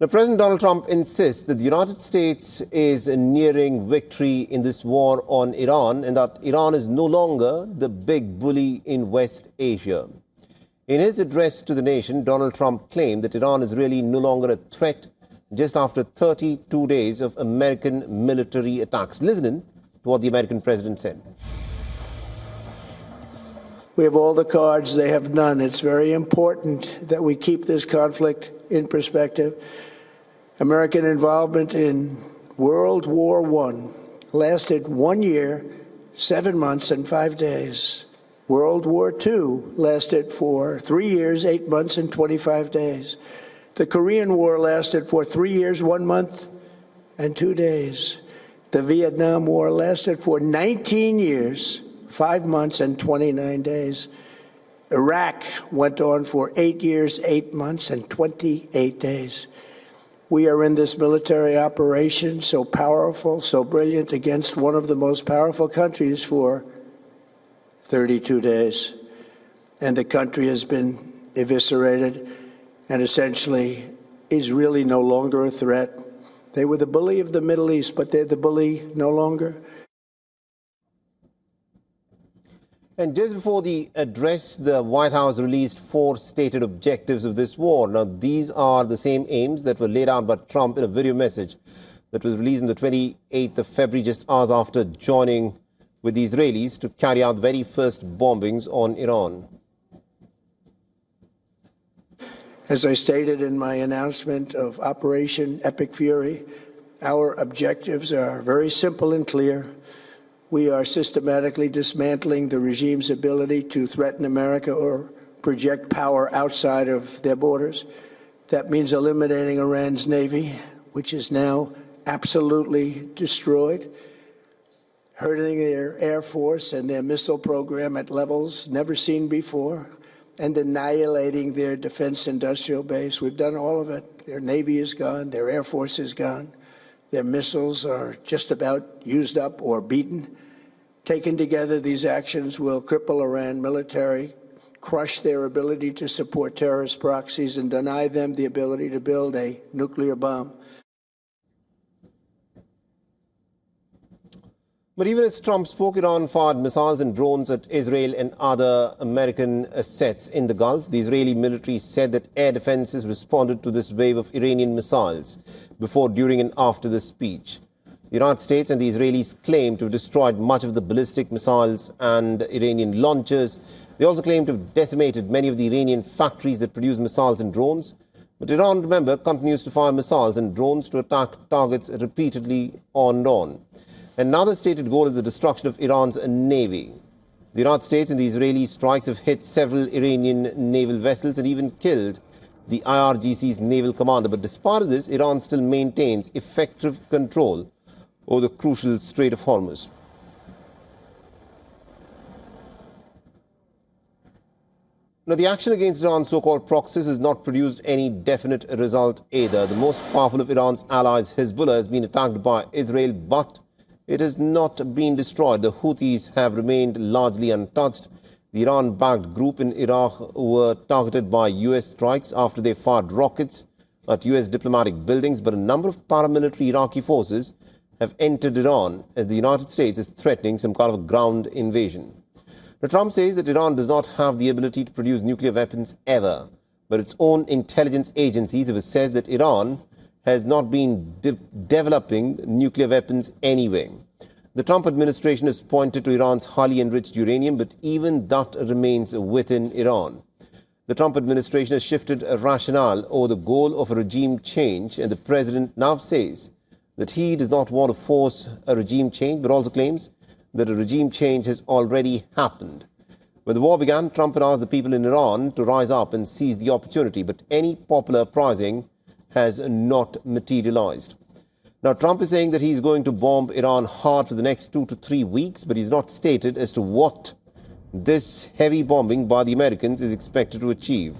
Now, President Donald Trump insists that the United States is nearing victory in this war on Iran and that Iran is no longer the big bully in West Asia. In his address to the nation, Donald Trump claimed that Iran is really no longer a threat just after 32 days of American military attacks. Listen to what the American president said. We have all the cards, they have none. It's very important that we keep this conflict in perspective. American involvement in World War I lasted 1 year, 7 months, and 5 days. World War II lasted for 3 years, 8 months, and 25 days. The Korean War lasted for 3 years, 1 month, and 2 days. The Vietnam War lasted for 19 years, 5 months, and 29 days. Iraq went on for 8 years, 8 months, and 28 days. We are in this military operation, so powerful, so brilliant, against one of the most powerful countries for 32 days. And the country has been eviscerated and essentially is really no longer a threat. They were the bully of the Middle East, but they're the bully no longer. And just before the address, the White House released 4 stated objectives of this war. Now, these are the same aims that were laid out by Trump in a video message that was released on the 28th of February, just hours after joining with the Israelis to carry out the very first bombings on Iran. As I stated in my announcement of Operation Epic Fury, our objectives are very simple and clear. We are systematically dismantling the regime's ability to threaten America or project power outside of their borders. That means eliminating Iran's Navy, which is now absolutely destroyed, hurting their Air Force and their missile program at levels never seen before, and annihilating their defense industrial base. We've done all of it. Their Navy is gone, their Air Force is gone. Their missiles are just about used up or beaten. Taken together, these actions will cripple Iran military, crush their ability to support terrorist proxies, and deny them the ability to build a nuclear bomb. But even as Trump spoke, Iran fired missiles and drones at Israel and other American assets in the Gulf. The Israeli military said that air defenses responded to this wave of Iranian missiles before, during, and after the speech. The United States and the Israelis claim to have destroyed much of the ballistic missiles and Iranian launchers. They also claim to have decimated many of the Iranian factories that produce missiles and drones. But Iran, remember, continues to fire missiles and drones to attack targets repeatedly on and on. Another stated goal is the destruction of Iran's navy. The United States and the Israeli strikes have hit several Iranian naval vessels and even killed the IRGC's naval commander. But despite this, Iran still maintains effective control over the crucial Strait of Hormuz. Now, the action against Iran's so-called proxies has not produced any definite result either. The most powerful of Iran's allies, Hezbollah, has been attacked by Israel, but it has not been destroyed. The Houthis have remained largely untouched. The Iran-backed group in Iraq were targeted by U.S. strikes after they fired rockets at U.S. diplomatic buildings, but a number of paramilitary Iraqi forces have entered Iran as the United States is threatening some kind of a ground invasion. Now, Trump says that Iran does not have the ability to produce nuclear weapons ever, but its own intelligence agencies have assessed that Iran has not been developing nuclear weapons anyway. The Trump administration has pointed to Iran's highly enriched uranium, but even that remains within Iran. The Trump administration has shifted a rationale over the goal of a regime change, and the president now says that he does not want to force a regime change, but also claims that a regime change has already happened. When the war began, Trump had asked the people in Iran to rise up and seize the opportunity, but any popular uprising has not materialized. Now, Trump is saying that he's going to bomb Iran hard for the next 2 to 3 weeks, but he's not stated as to what this heavy bombing by the Americans is expected to achieve.